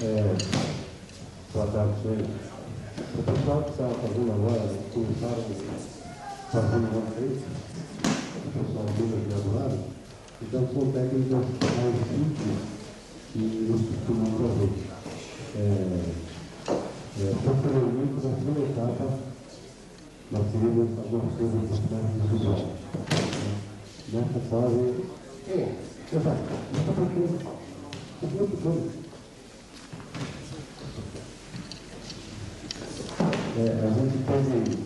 Boa tarde, senhores. O pessoal que está fazendo agora, começaram fazendo uma frente, o pessoal vindo aqui do lado, então são técnicas mais simples que nos costumam fazer. Posteriormente, na segunda etapa, nós teremos algumas coisas mais visuais. Nessa fase, não está tranquilo, o grupo todo. A gente esteve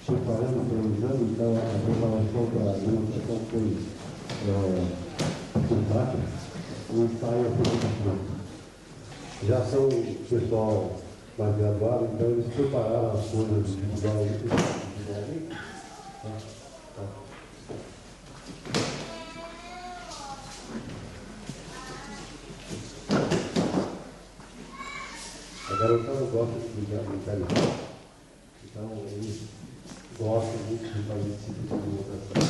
preparando para o exame, então a preparação da demonstração foi completa, o ensaio foi muito. Já são o pessoal mais graduado, então eles prepararam as coisas individualmente. A garotada gosta de brincar. Então, eles gostam muito de fazer esse tipo de demonstração.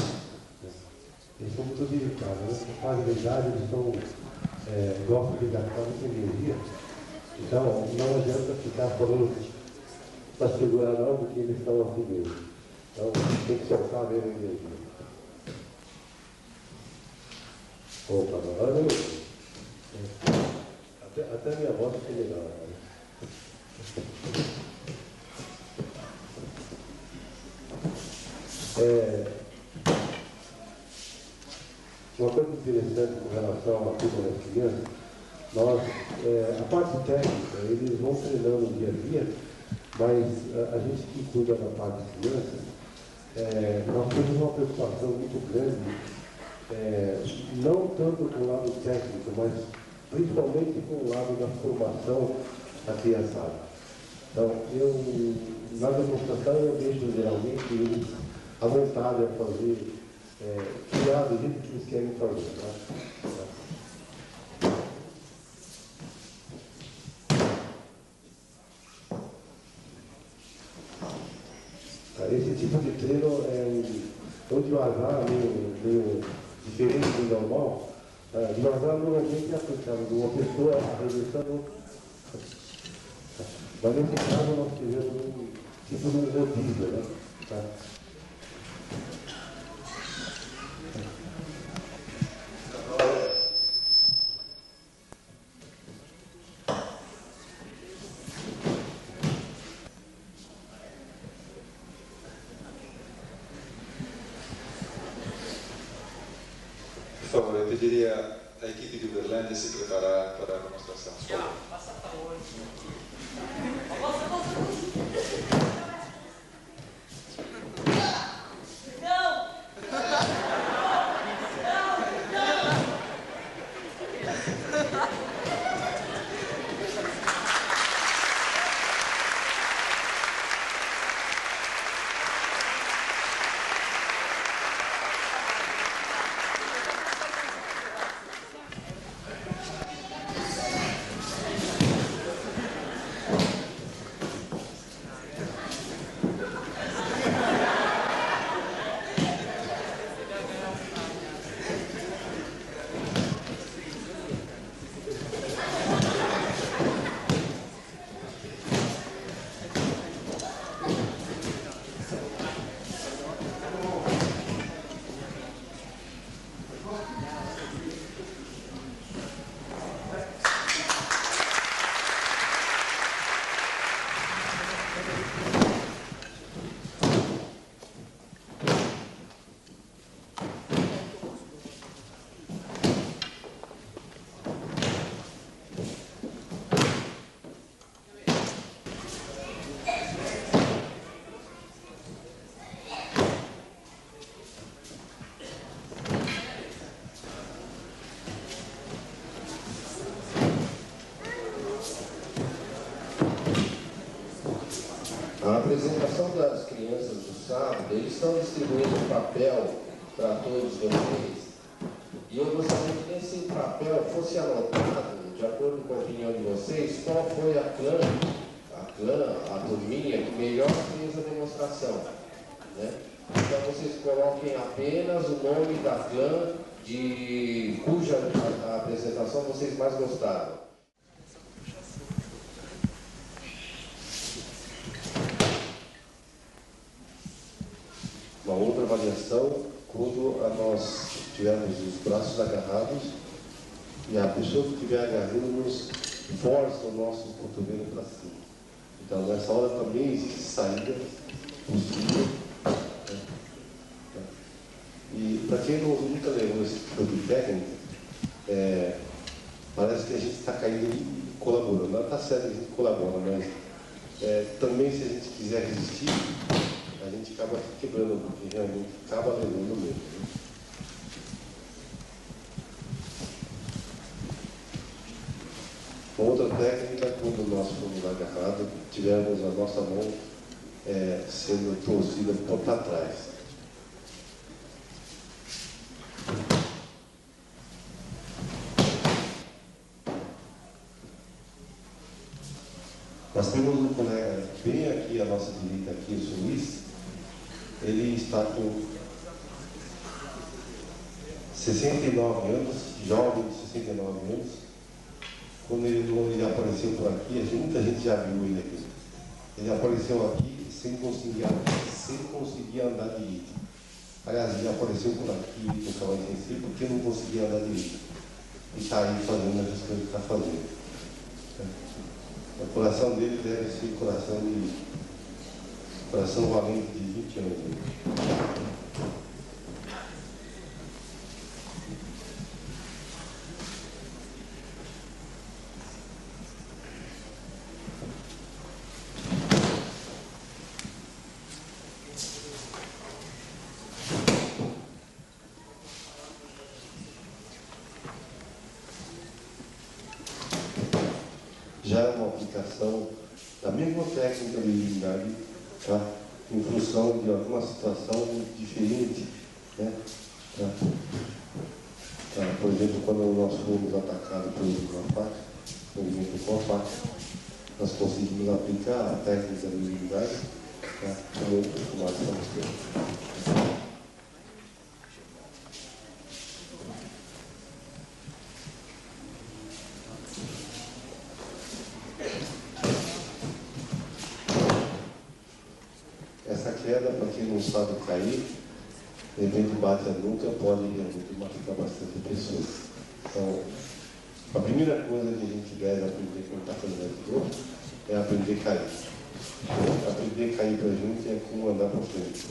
Eles são muito dedicados, né? Na fase da idade, eles gostam de gastar muita energia. Então, não adianta ficar falando para segurar não, porque eles estão assim mesmo. Então, tem que soltar mesmo a energia. Opa, agora não. Até a minha voz fica legal. Uma coisa interessante com relação à curva das crianças, a parte técnica, eles vão treinando no dia a dia, mas a gente que cuida da parte de crianças, nós temos uma preocupação muito grande, não tanto com o lado técnico, mas principalmente com o lado da formação da criançada. Então, na demonstração, eu deixo geralmente eles à vontade a fazer, criar do jeito que eles querem fazer. Tá? Esse tipo de treino é um devagar, meio diferente do normal. Devagar normalmente é aplicado de uma pessoa arremessando. Mas nesse caso nós tivemos um tipo de rodízio, né? Tá? Por favor, eu pediria à equipe de Uberlândia se preparar para a demonstração. Passa para hoje. A apresentação das crianças do sábado, eles estão distribuindo papel para todos vocês. E eu gostaria que nesse papel fosse anotado, de acordo com a opinião de vocês, qual foi a turminha que melhor fez a demonstração. Né? Então vocês coloquem apenas o nome da clã cuja apresentação vocês mais gostaram. avaliação quando nós tivermos os braços agarrados e a pessoa que estiver agarrando nos força o nosso cotovelo para cima. Então, nessa hora também existe saída possível. E para quem nunca levou esse tipo de técnica, parece que a gente está caindo e colaborando. Não está certo que a gente colabora, mas também se a gente quiser resistir, a gente acaba quebrando, porque realmente acaba levando mesmo. Né? Uma outra técnica, quando nós formos agarrados, tivermos a nossa mão sendo torcida para trás. Nós temos um colega bem aqui à nossa direita, aqui, o Luiz. Ele está com 69 anos, jovem de 69 anos. Quando ele apareceu por aqui, muita gente já viu ele aqui. Ele apareceu aqui sem conseguir andar direito. Aliás, ele apareceu por aqui com o cavalo em si porque não conseguia andar direito. E está aí fazendo as coisas que está fazendo. O coração dele deve ser coração valente de 20 anos. Já é uma aplicação da mesma técnica de blindagem, tá? Em função de alguma situação diferente. Né? Por exemplo, quando nós fomos atacados pelo movimento com a faca, nós conseguimos aplicar a técnica de blindagem, tá? Como nós estamos tendo. Essa queda, para quem não sabe cair, de repente bate a nuca, pode realmente machucar bastante pessoas. Então, a primeira coisa que a gente deve aprender quando está fazendo aquilo é aprender a cair. Aprender a cair para a gente é como andar para frente.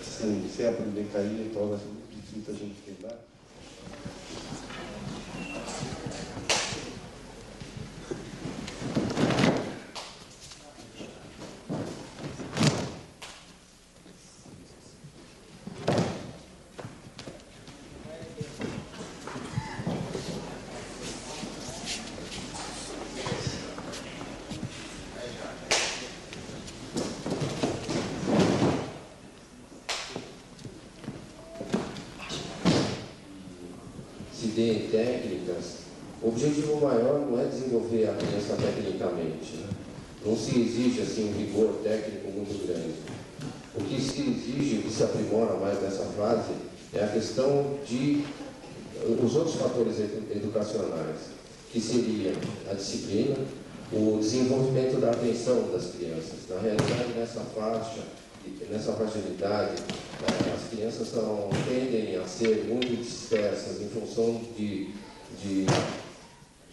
Sem aprender a cair, torna-se muito difícil a gente quebrar. Em técnicas, o objetivo maior não é desenvolver a criança tecnicamente. Né? Não se exige assim, um rigor técnico muito grande. O que se exige, o que se aprimora mais nessa fase, é a questão de os outros fatores educacionais, que seriam a disciplina, o desenvolvimento da atenção das crianças. Na realidade, nessa faixa de idade, as crianças tendem a ser muito dispersas em função de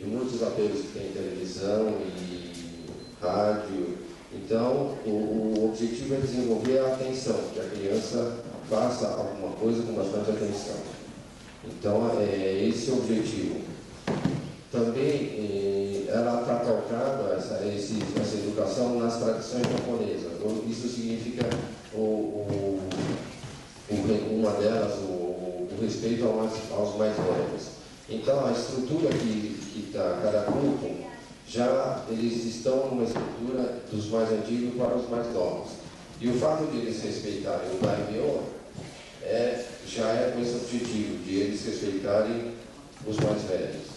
muitos apelos que tem televisão e rádio. Então, o objetivo é desenvolver a atenção, que a criança faça alguma coisa com bastante atenção. Então, esse é o objetivo. Também, ela está calcada, essa educação, nas tradições japonesas. Isso significa uma delas, o respeito aos mais velhos. Então, a estrutura que está cada grupo, eles estão numa estrutura dos mais antigos para os mais novos. E o fato de eles respeitarem o daimyo já é com esse objetivo, de eles respeitarem os mais velhos.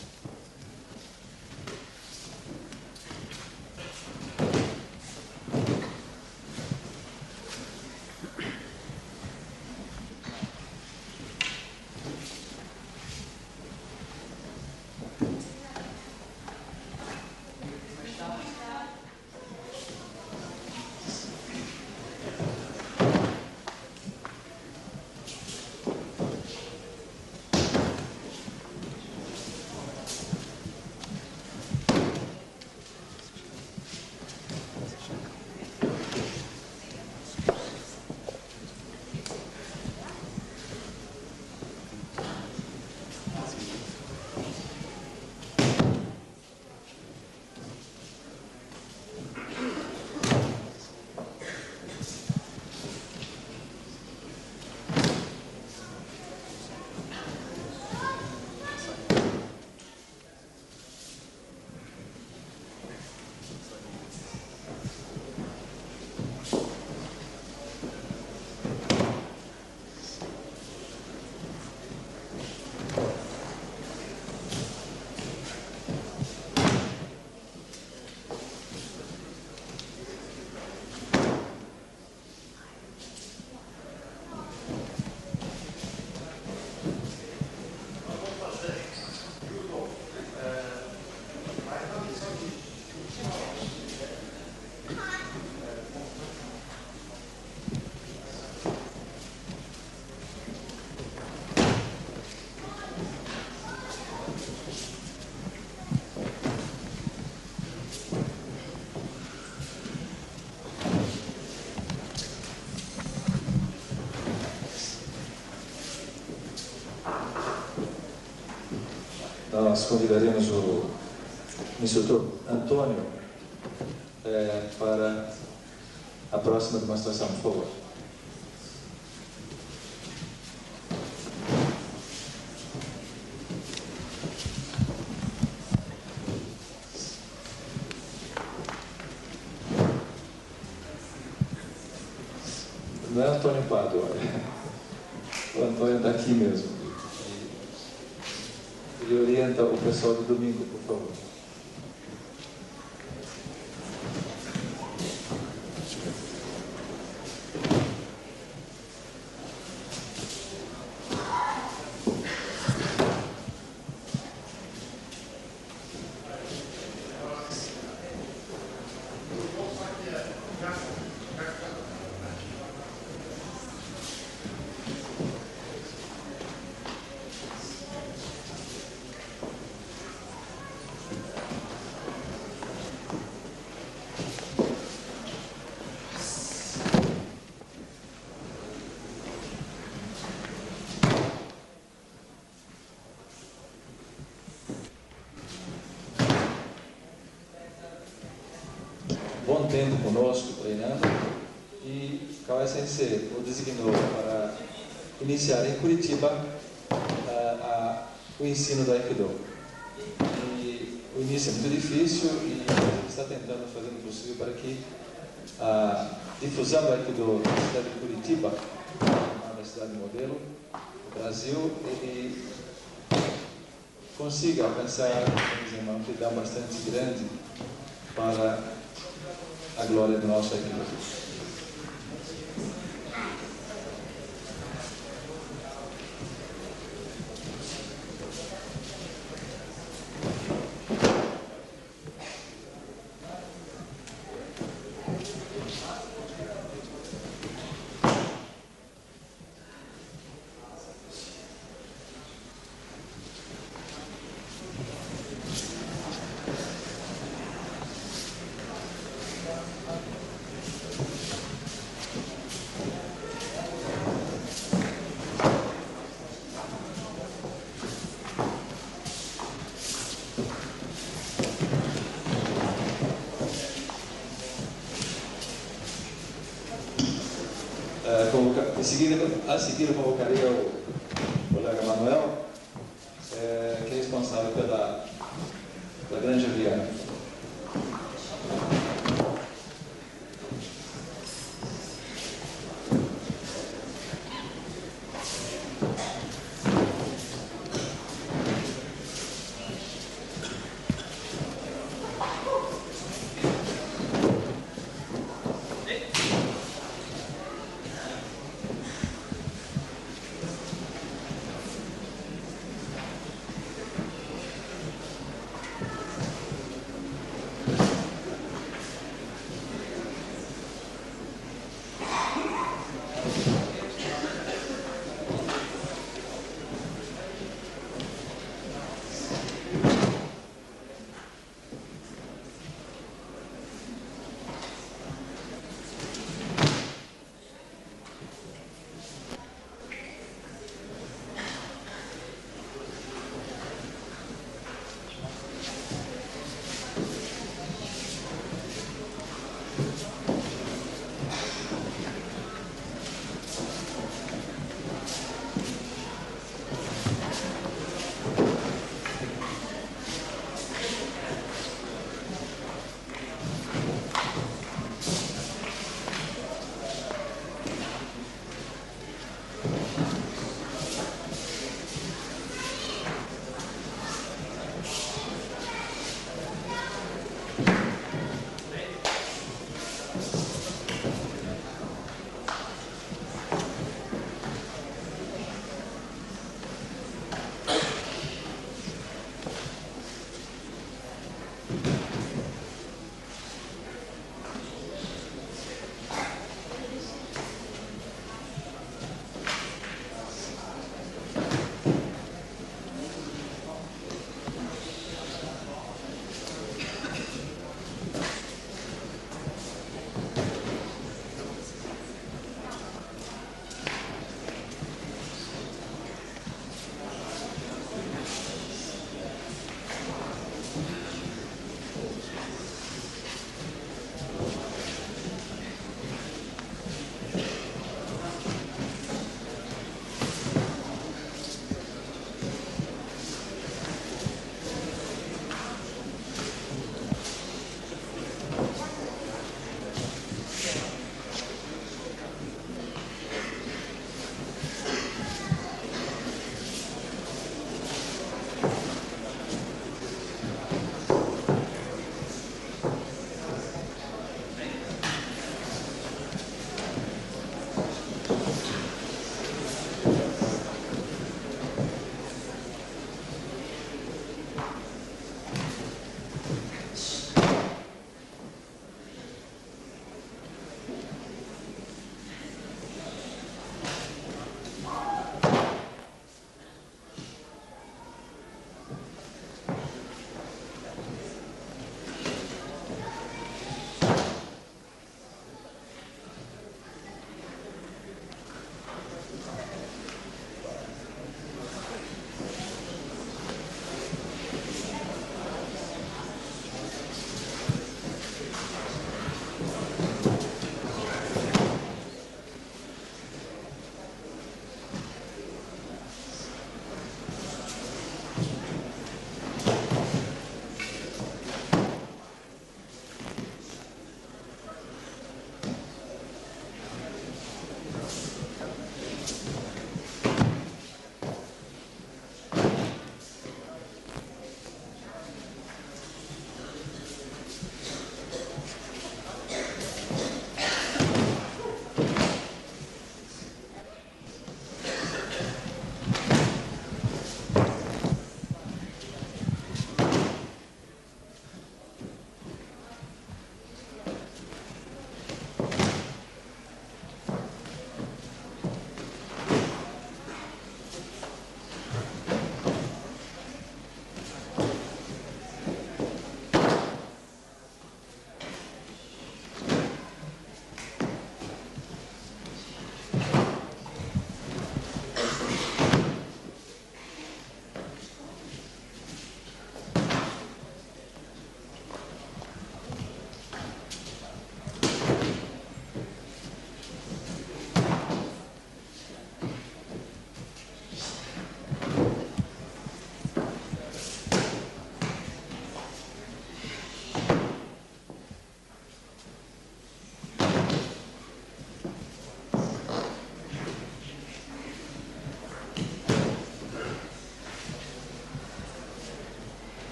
convidaremos o instrutor Antônio para a próxima demonstração, por favor. Não é Antônio Pádua, o Antônio está aqui mesmo. Ele orienta o pessoal do domingo, por favor. Bom tempo conosco, treinando, e Kawai Sensei o designou para iniciar em Curitiba o ensino do Aikido. E o início é muito difícil e ele está tentando fazer o possível para que a difusão do Aikido na cidade de Curitiba, uma cidade modelo do Brasil, ele consiga alcançar uma amplidão bastante grande para a glória do nosso Aikido. A seguir eu convocaria o colega Manuel, que é responsável pela Granja Viana.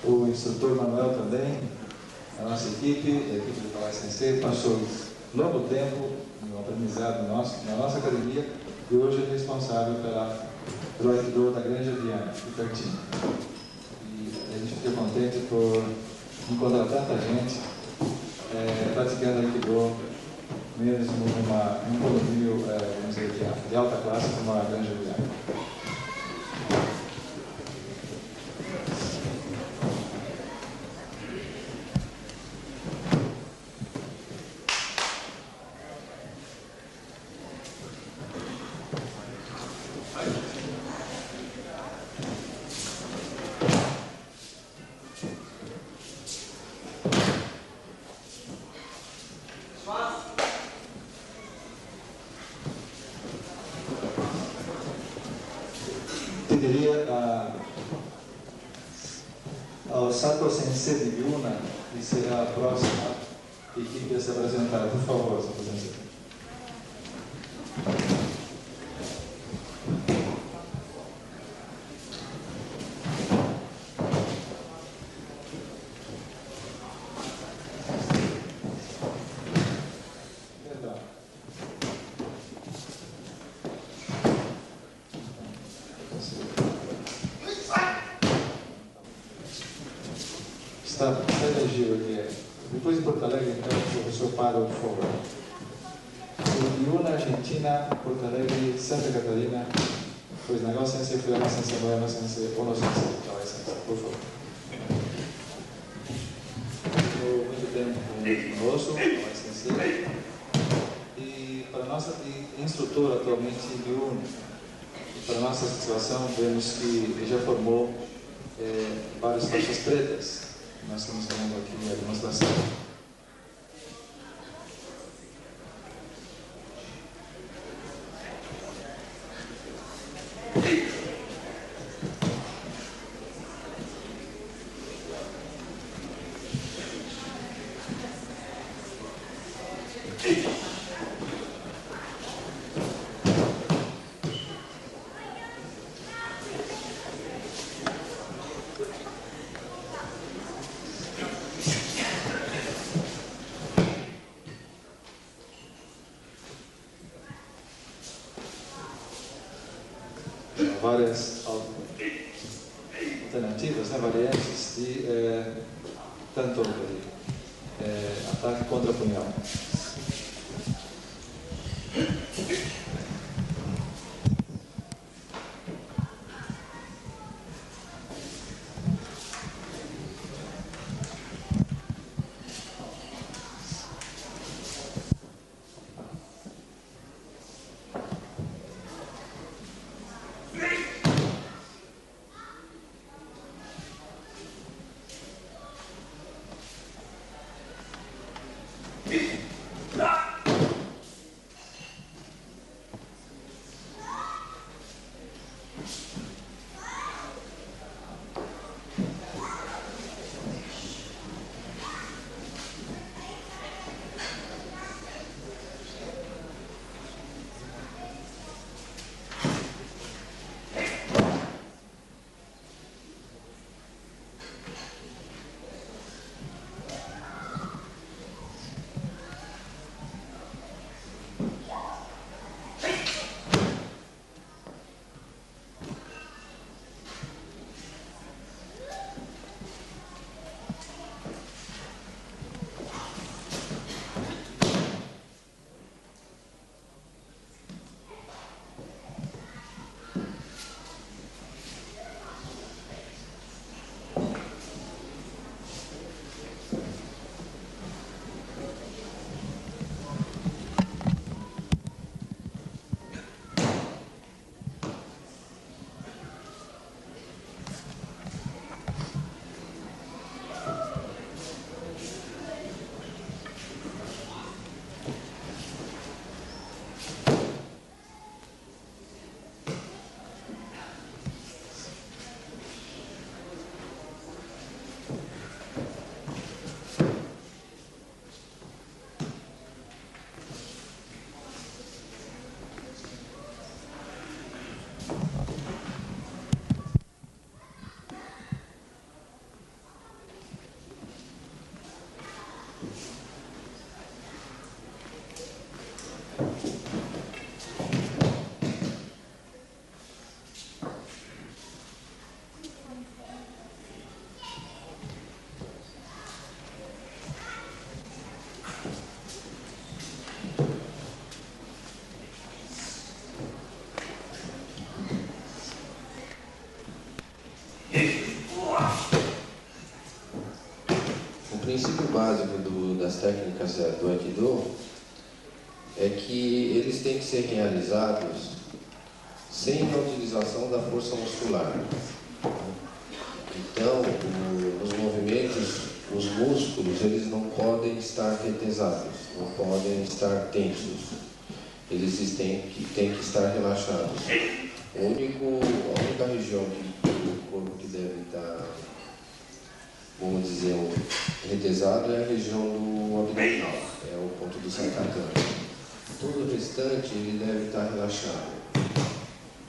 o instrutor Manuel também, a nossa equipe, a equipe do Kawai Sensei, passou longo tempo no aprendizado na nossa academia e hoje é responsável pelo Aikido da Granja Viana, de pertinho. E a gente fica contente por encontrar tanta gente praticando Aikido, mesmo num condomínio vamos dizer, de alta classe como a Granja Viana. Pediria ao Sato Sensei de Yuna, que será a próxima equipe a se apresentar. Por favor, Sato Sensei. Está elegível aqui. Depois de Porto Alegre, então, o professor para o favor. Yuna, Argentina, Porto Alegre, Santa Catarina, pois Nagao Sensei, Fuyama Sensei, Moyama Sensei, Ono Sensei, Kawai Sensei, por favor. Estou muito tempo conosco, Kawai Sensei, e para nossa instrutora atualmente de Yuna, e para nossa satisfação, vemos que já formou várias faixas pretas. Nós estamos vendo aqui a demonstração. Várias alternativas, variantes de tanto ataque contra punhal. princípio básico das técnicas do Aikido é que eles têm que ser realizados sem a utilização da força muscular. Então, os movimentos, os músculos, eles não podem estar retesados, não podem estar tensos. Eles têm que estar relaxados. A única região do corpo que deve estar, vamos dizer, retesado é a região do abdominal, é o ponto do Sakatana. Todo o restante ele deve estar relaxado,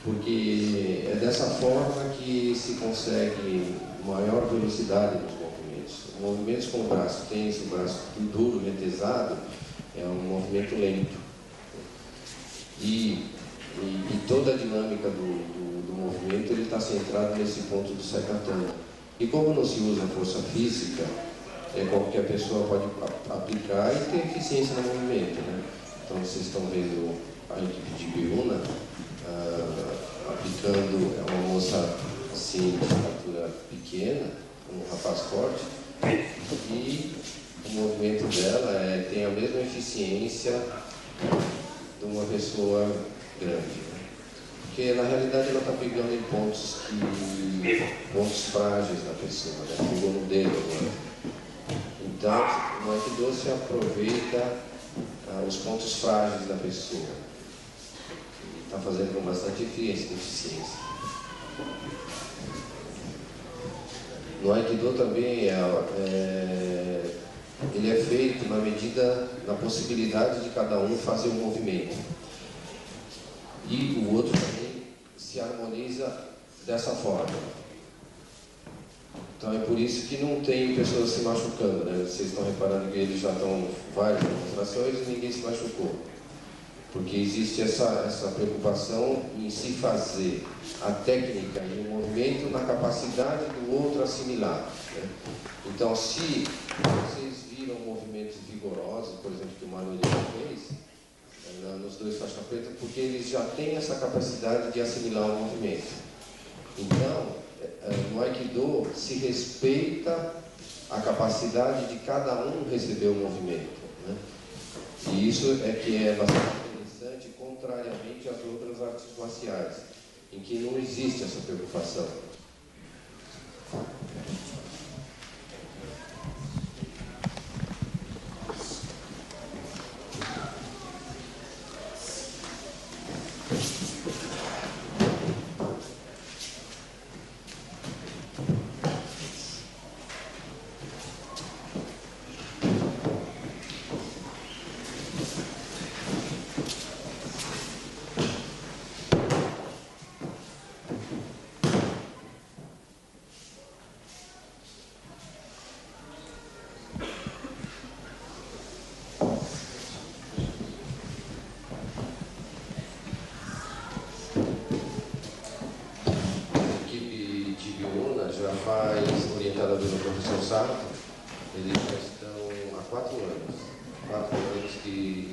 porque é dessa forma que se consegue maior velocidade nos movimentos. Movimentos com o braço tenso, o braço duro, retesado, é um movimento lento. E toda a dinâmica do movimento ele está centrado nesse ponto do Sakatana. E como não se usa força física, qualquer pessoa pode aplicar e ter eficiência no movimento, né? Então vocês estão vendo a equipe de Biuna aplicando, é uma moça assim de estatura pequena, um rapaz forte, e o movimento dela tem a mesma eficiência de uma pessoa grande, né? Porque na realidade ela está pegando em pontos frágeis da pessoa, né? Pegou no dedo agora. Então, no Aikido se aproveita os pontos frágeis da pessoa. Está fazendo com bastante eficiência. No Aikido também ele é feito na possibilidade de cada um fazer um movimento. E o outro também se harmoniza dessa forma. Então é por isso que não tem pessoas se machucando, né? Vocês estão reparando que eles já estão várias demonstrações e ninguém se machucou. Porque existe essa preocupação em se fazer a técnica e o movimento na capacidade do outro assimilar, né? Então, se vocês viram movimentos vigorosos, por exemplo, que o Manuel fez, nos dois faixa preta, porque eles já têm essa capacidade de assimilar o movimento. Então, no Aikido se respeita a capacidade de cada um receber o movimento, né? E isso é que é bastante interessante, contrariamente às outras artes marciais, em que não existe essa preocupação. Orientada pelo professor Sato, eles já estão há 4 anos. 4 anos que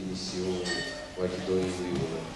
iniciou o Aikido em Biuna.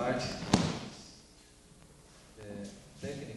parte técnicas.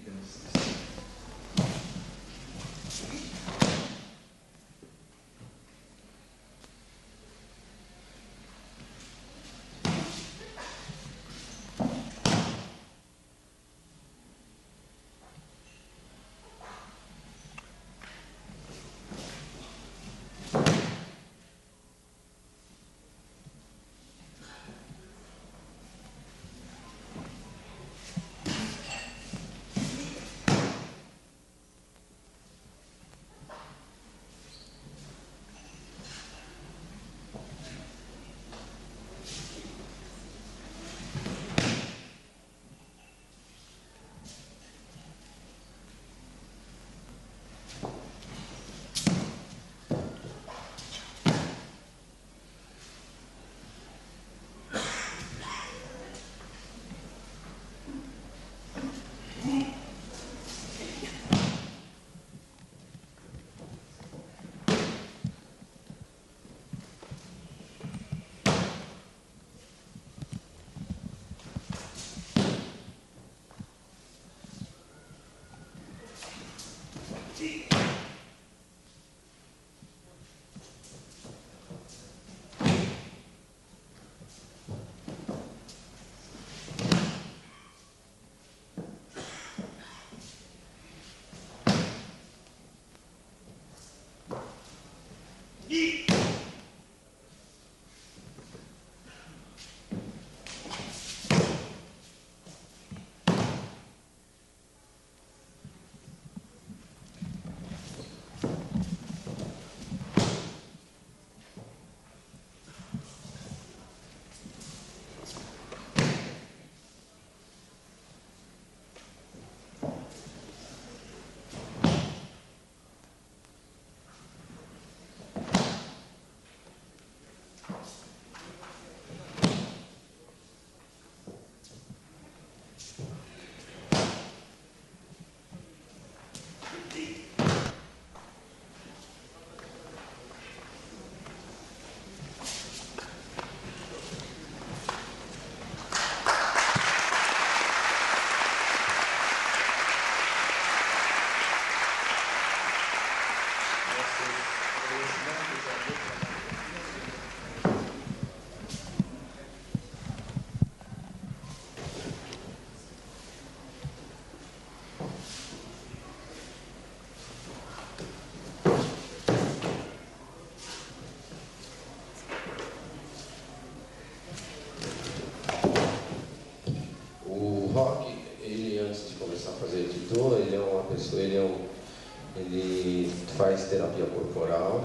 Ele faz terapia corporal,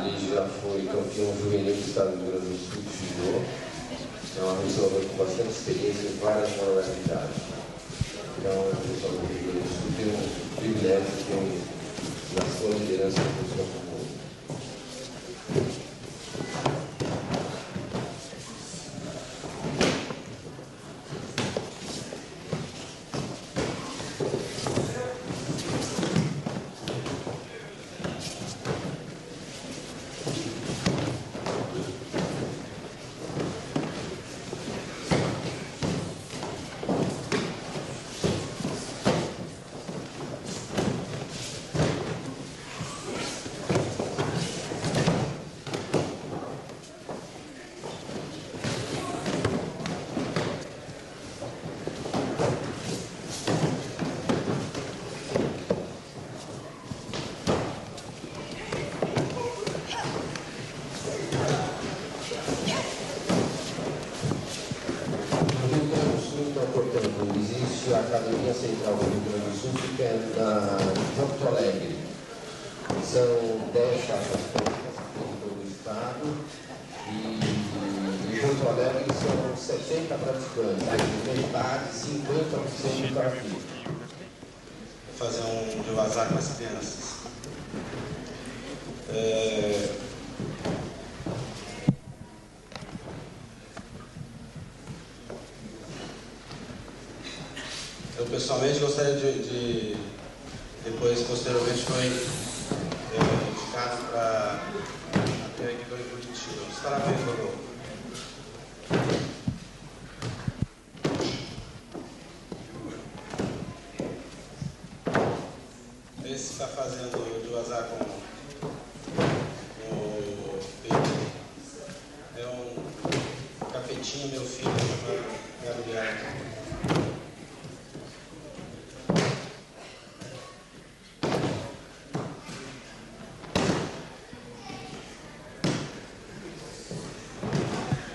ele já foi campeão juvenil do estado do Rio Grande do Sul de judô, é uma pessoa com bastante experiência em várias modalidades. Então, a pessoa do Rio Grande do Sul tem um privilégio de ter na sua liderança uma pessoa comum. Existe a Academia Central do Rio Grande do Sul, que fica em Porto Alegre. São 10 faixas técnicas em todo o estado e em Porto Alegre são 70 praticantes, metade, 50% para aqui. Vou fazer um devasar com as crianças. Eu pessoalmente gostaria de depois, posteriormente, foi indicado para a equipe em Curitiba. Os parabéns, Rodolfo. Esse está fazendo de vazar com o Pedro. É um capetinho, meu filho, chamado Gabriel.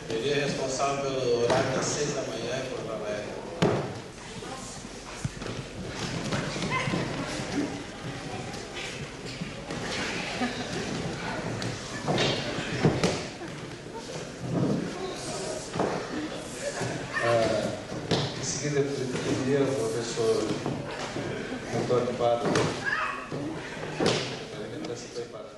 Ele é responsável pelo horário das 6 da manhã em Porto Alegre. Em seguida, eu pediria ao professor Antônio Pado para se preparar.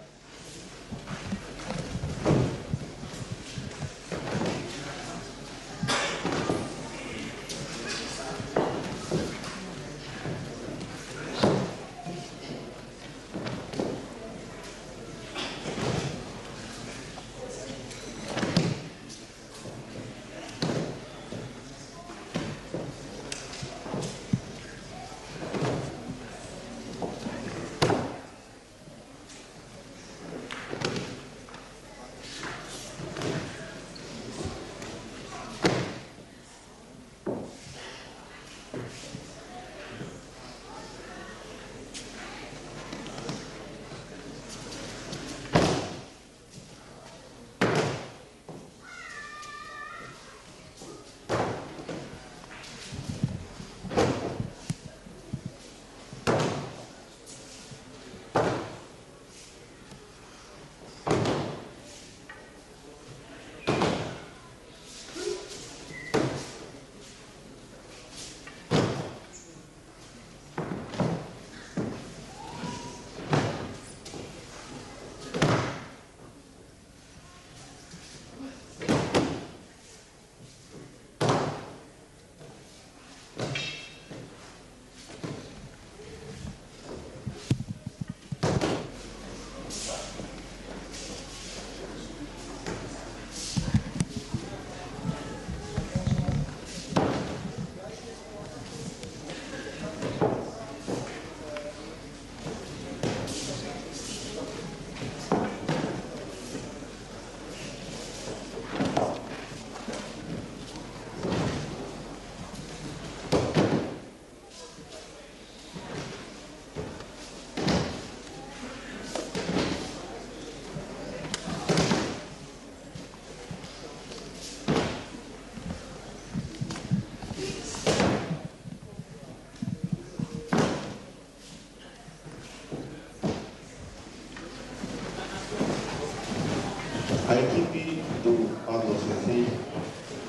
A equipe do Pado Sensei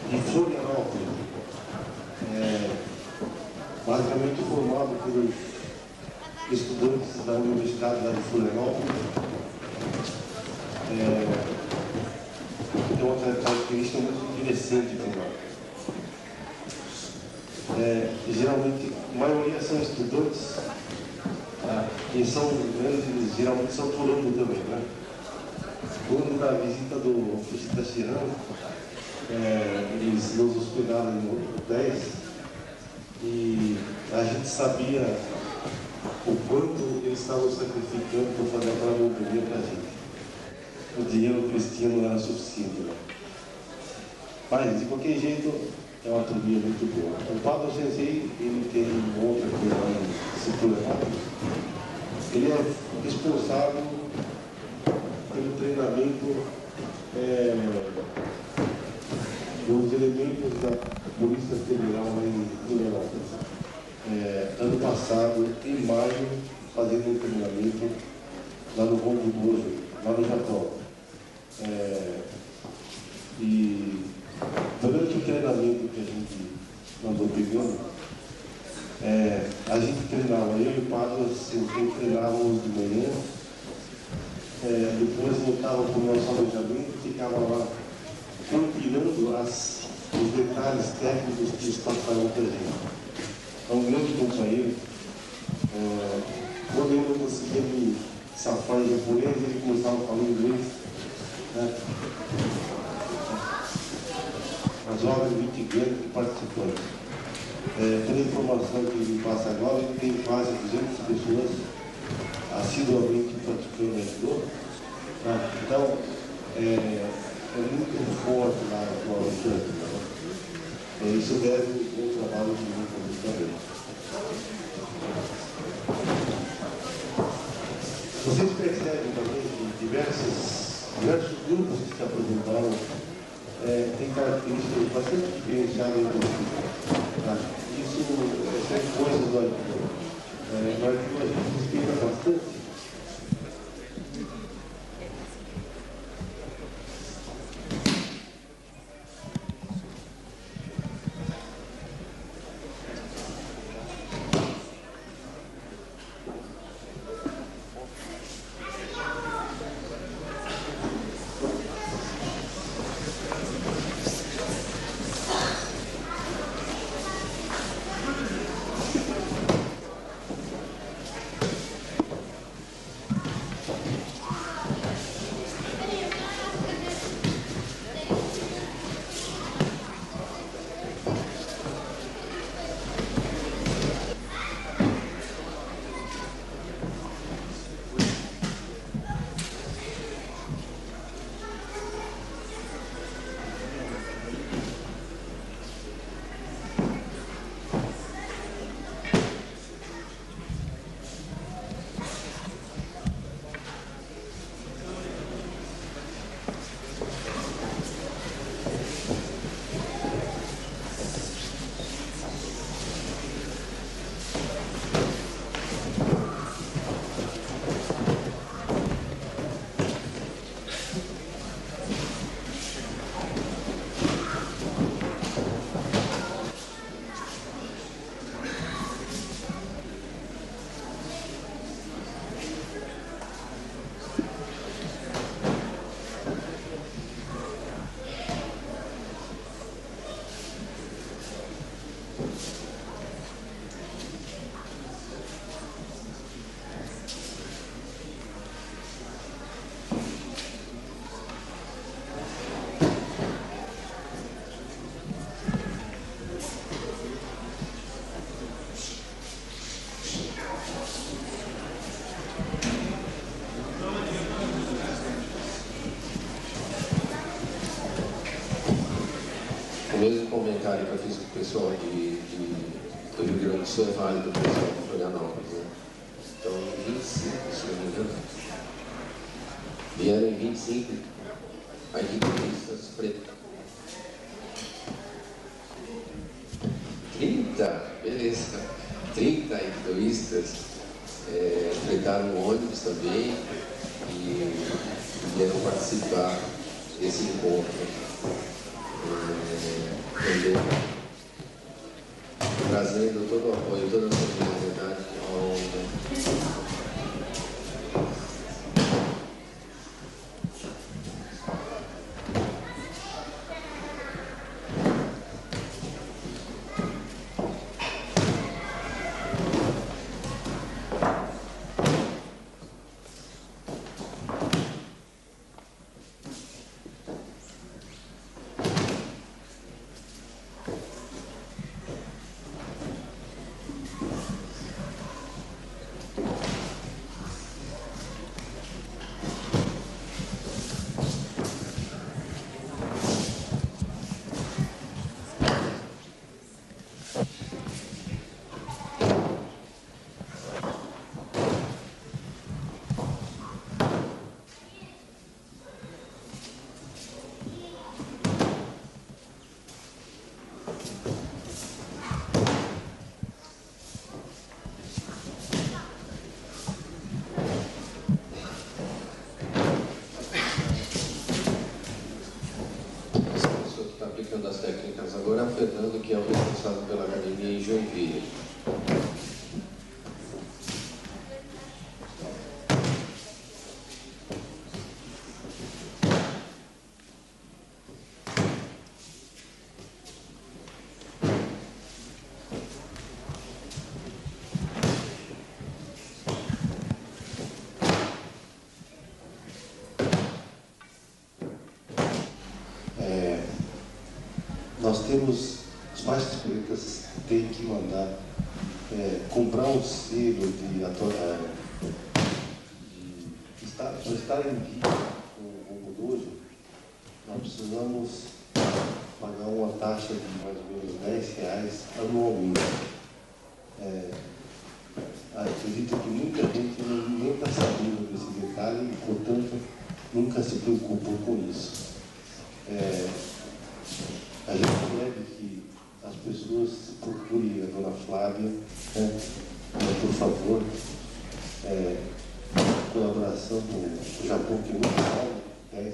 de Florianópolis, basicamente formado pelos estudantes da Universidade de Florianópolis, tem uma característica muito interessante para nós. Geralmente, a maioria são estudantes, e são grandes, eles geralmente são por ano também, né? Quando da visita do Fujita Shirano, eles nos hospedaram no 10 e a gente sabia o quanto eles estavam sacrificando para fazer aquela montanha para a gente. O dinheiro que eles tinham não era suficiente. Né? Mas, de qualquer jeito, é uma turminha muito boa. O Pado Sensei, ele tem outra coisa lá no Florianópolis. Ele é responsável pelo treinamento dos elementos da Polícia Federal lá em Florianópolis. Ano passado, em maio, fazendo um treinamento lá no Hongo Dojo, lá no Japão. E durante o treinamento que a gente andou pegando, a gente treinava, eu e o Pado treinávamos de manhã, depois voltava para o nosso alojamento e ficava lá compilando os detalhes técnicos que eles passaram para a gente. É um grande companheiro. Quando eu não conseguia me safar em japonês, ele começava a falar inglês. Né? As obras mitigantes e participantes. Pela informação que ele passa agora, ele tem quase 200 pessoas assiduamente praticando Aikido, tá? Então, é muito forte lá no Alexandre, né? Isso deve um trabalho de muito também. Vocês percebem também que diversos grupos que se apresentaram têm características bastante diferenciadas entre si. Tá? Isso é coisa do Aikido. No Aikido a gente respeita bastante. O mesmo comentário que eu fiz com o pessoal do Rio Grande do Sul é válido para o pessoal de Florianópolis, né? Então, 25, se não me engano, vieram 25 aikidoistas pretos. 30, beleza, 30 aikidoistas fretaram o ônibus também e vieram participar desse encontro. Trazendo todo o apoio, toda a solidariedade ao das técnicas agora é o Fernando, que é o responsável pela academia em Joinville. Nós temos, os mais espíritas têm que mandar comprar um selo de Para estar em dia com o Dojo, nós precisamos pagar uma taxa de mais ou menos R$10 anualmente. Acredito que muita gente nem está sabendo desse detalhe e, portanto, nunca se preocupou com isso. A gente pede que as pessoas procurem a dona Flávia, por favor, colaboração com o Japão, que muito salva, R$10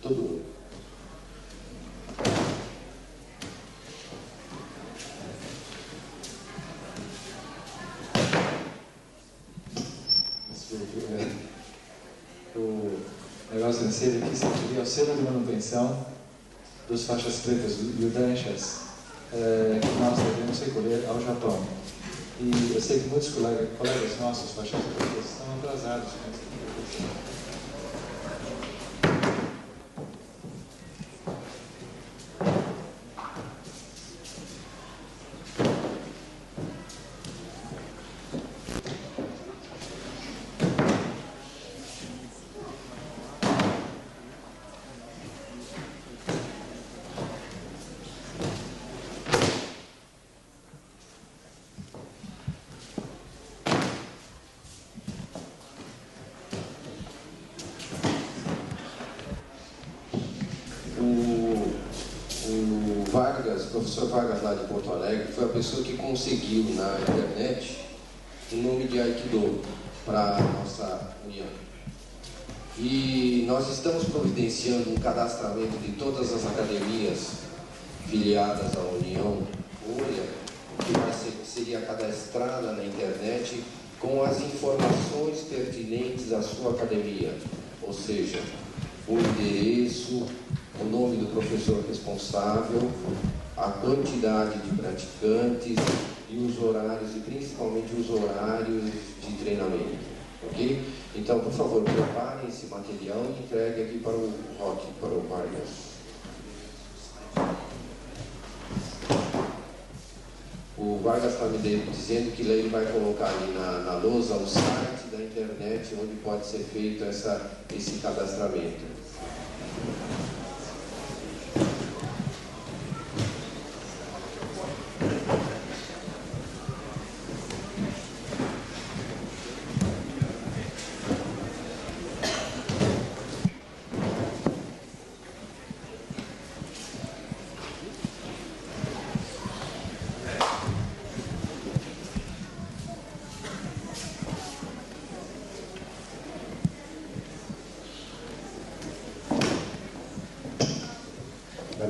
todo ano. O negócio sensei aqui seria o selo de manutenção dos faixas pretas, Yudanshas, que nós devemos recolher ao Japão. E eu sei que muitos colegas nossos, faixas pretas, estão atrasados com essa questão. O professor Vargas, lá de Porto Alegre, foi a pessoa que conseguiu na internet o nome de Aikido para a nossa união. E nós estamos providenciando um cadastramento de todas as academias filiadas à União Únia, que seria cadastrada na internet com as informações pertinentes à sua academia, ou seja, o endereço, o nome do professor responsável, a quantidade de praticantes e os horários, e principalmente os horários de treinamento. Ok? Então, por favor, preparem esse material e entreguem aqui para o Roque, para o Vargas. O Vargas está me dizendo que ele vai colocar ali na lousa o site da internet onde pode ser feito esse cadastramento.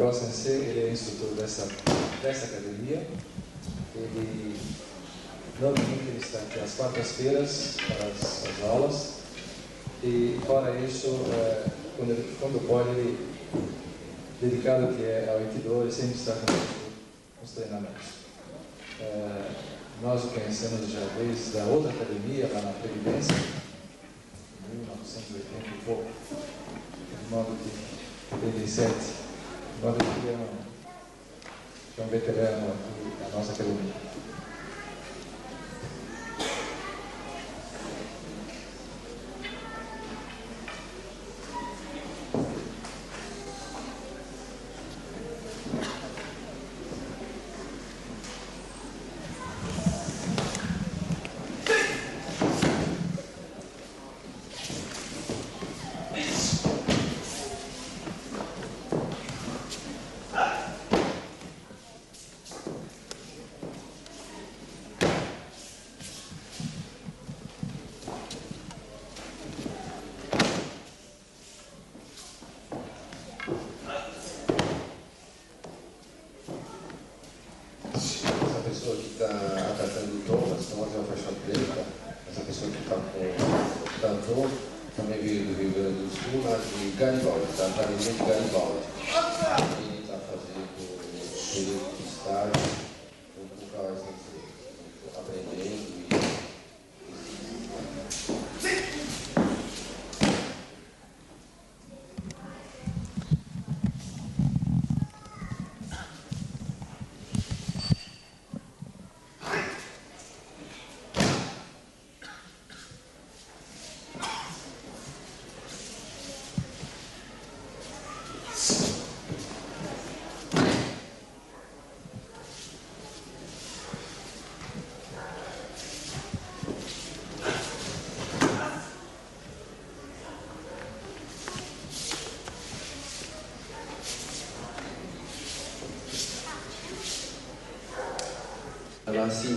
O sensei, ele é instrutor dessa academia. Ele normalmente ele está aqui às quartas-feiras para as aulas. E fora isso, quando pode, ele, dedicado que é ao Aikido, ele sempre está com os treinamentos. Nós o conhecemos já desde a outra academia, lá na Previdência, em 1980 e pouco, de modo de 87. Agora é um veterano aqui da nossa academia.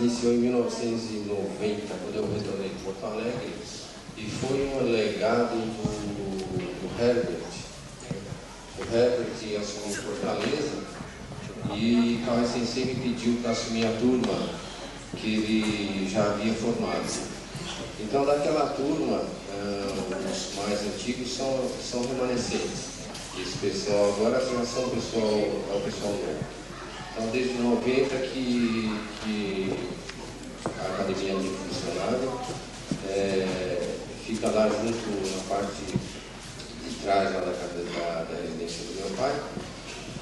iniciou em 1990, quando eu retornei de Porto Alegre, e foi um legado do Herbert. O Herbert assumiu Fortaleza e Kawai Sensei me pediu para assumir a turma que ele já havia formado. Então, daquela turma, os mais antigos são remanescentes. Esse pessoal agora já são o pessoal novo. Então, desde 90 que a academia tem funcionado, fica lá junto na parte de trás lá da residência do meu pai.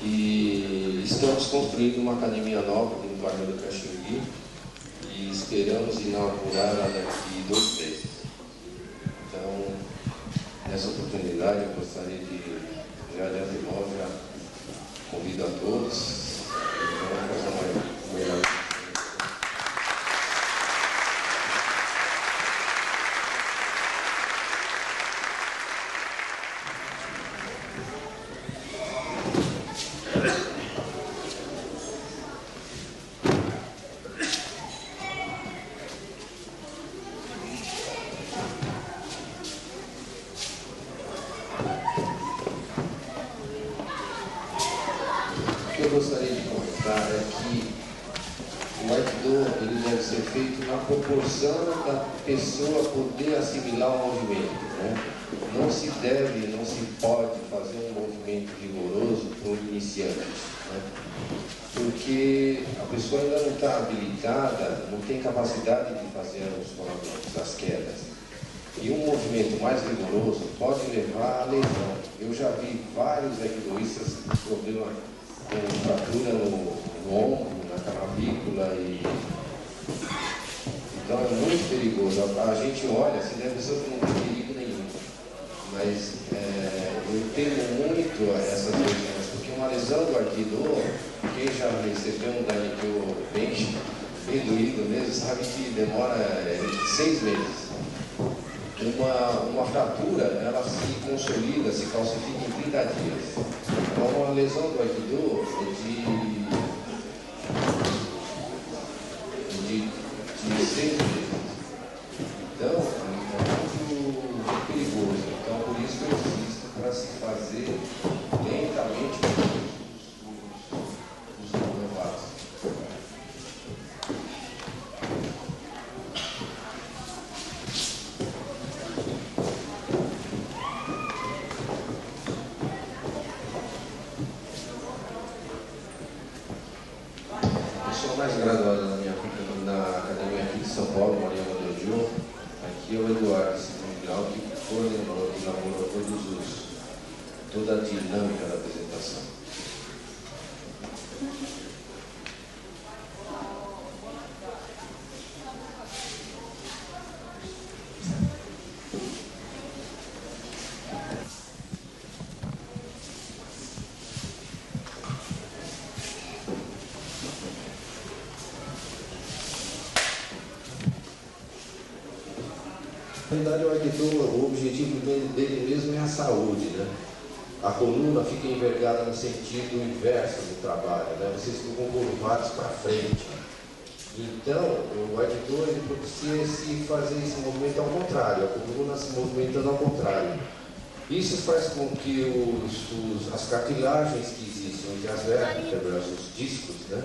E estamos construindo uma academia nova no bairro do Caxingui e esperamos inaugurar daqui 2 meses. Então, nessa oportunidade eu gostaria de, já de antemão, já convido a todos. Então, vamos fazer uma melhor. O que eu gostaria de comentar é que o Aikido ele deve ser feito na proporção da pessoa poder assimilar o movimento, né? Não se deve, não se pode fazer um movimento rigoroso para um iniciante, né? Porque a pessoa ainda não está habilitada, não tem capacidade de fazer os rolamentos, as quedas. E um movimento mais rigoroso pode levar à lesão. Eu já vi vários aikidoístas com problema com fratura no ombro, na clavícula, então é muito perigoso. A gente olha, assim, deve ser que não tem perigo nenhum, mas eu temo muito essas lesões, porque uma lesão do Aikido, quem já recebeu um Daikyo bem doído mesmo, sabe que demora 6 meses. Uma fratura, ela se consolida, se calcifica em 30 dias. Então, uma lesão do Aikido de 6 meses. Então, é muito perigoso. Então, por isso que eu insisto para se fazer lentamente os novatos. Mais graduado na academia aqui de São Paulo, Maria Dojo. Aqui é o Eduardo segundo grau, que coordenou e elaborou toda a dinâmica da apresentação. Na verdade, o Aikido, o objetivo dele mesmo é a saúde, né? A coluna fica envergada no sentido inverso do trabalho, né? Vocês ficam curvados para frente. Então, o Aikido ele propicia se fazer esse movimento ao contrário, a coluna se movimentando ao contrário. Isso faz com que as cartilagens que existem entre as vértebras, os discos, né?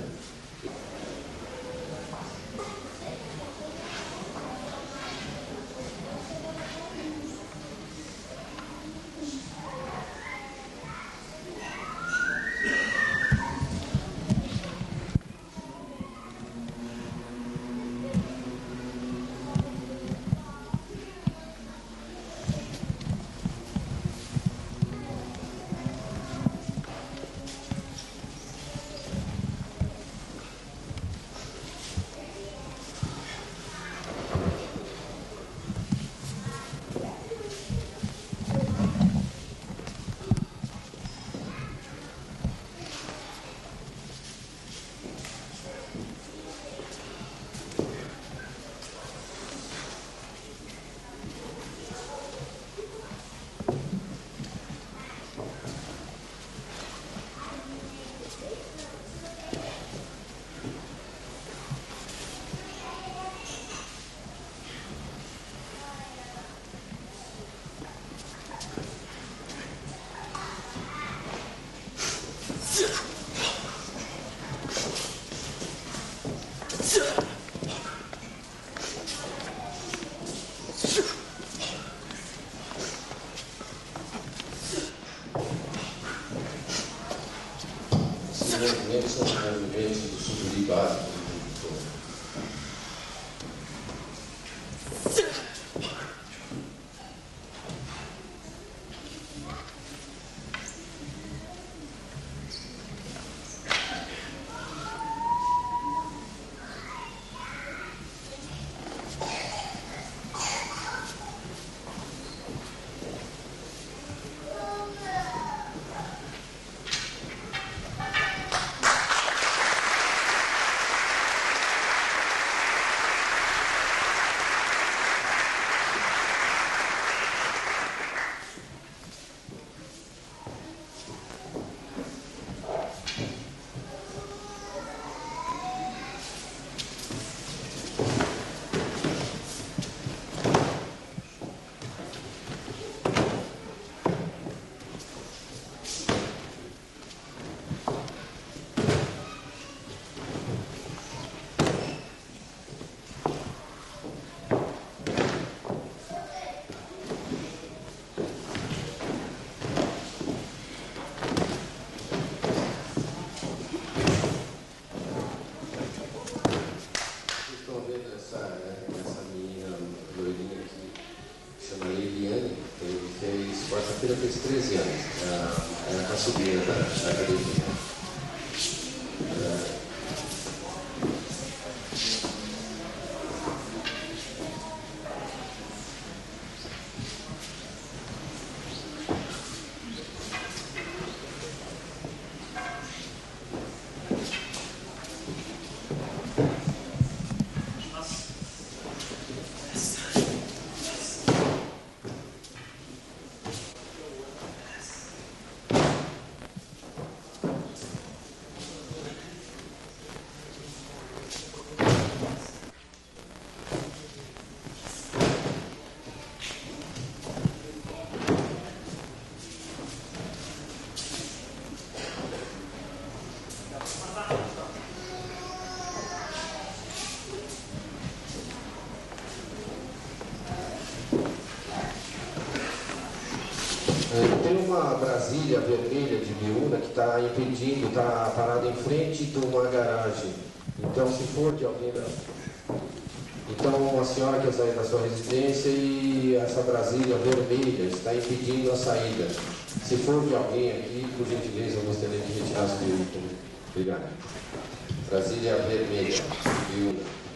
movimentos são movimentos do subúrbio básico. Quarta-feira fez 13 anos, é a sobrinha da academia. Tem uma Brasília vermelha de Biúna que está impedindo, está parada em frente de uma garagem. Então, se for de alguém Então, uma senhora quer sair da sua residência e essa Brasília vermelha está impedindo a saída. Se for de alguém aqui, por gentileza, eu gostaria de retirar esse veículo. Obrigado. Brasília vermelha, Biúna.